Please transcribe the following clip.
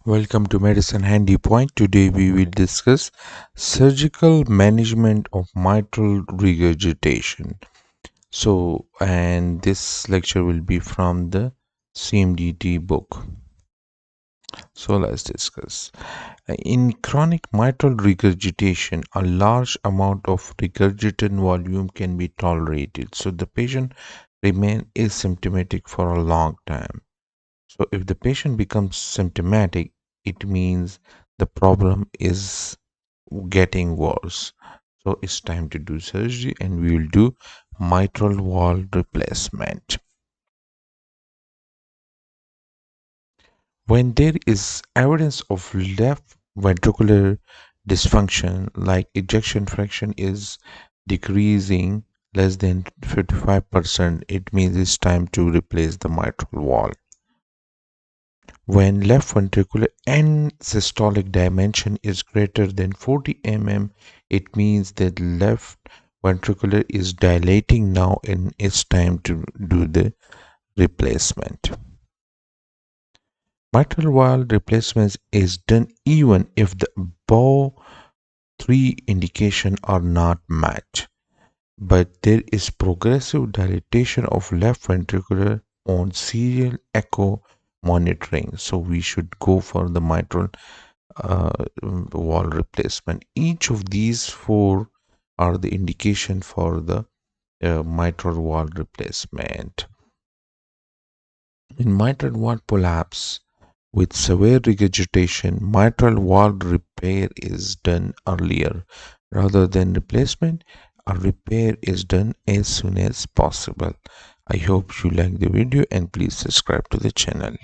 Welcome to Medicine Handy Point. Today we will discuss surgical management of mitral regurgitation. And this lecture will be from the Cmdt book. So let's discuss. In chronic mitral regurgitation, a large amount of regurgitant volume can be tolerated. So the patient remains asymptomatic for a long time. So if the patient becomes symptomatic, it means the problem is getting worse. So it's time to do surgery and we will do mitral valve replacement. When there is evidence of left ventricular dysfunction, like ejection fraction is decreasing less than 55%, it means it's time to replace the mitral valve. When left ventricular end systolic dimension is greater than 40 mm, it means that left ventricular is dilating now and it's time to do the replacement. Mitral valve replacement is done even if the above three indications are not met, but there is progressive dilatation of left ventricular on serial echo monitoring, so we should go for the mitral wall replacement. Each of these four are the indication for the mitral wall replacement. In mitral wall collapse with severe regurgitation, mitral valve repair is done earlier rather than replacement. A repair is done as soon as possible. I hope you like the video and please subscribe to the channel.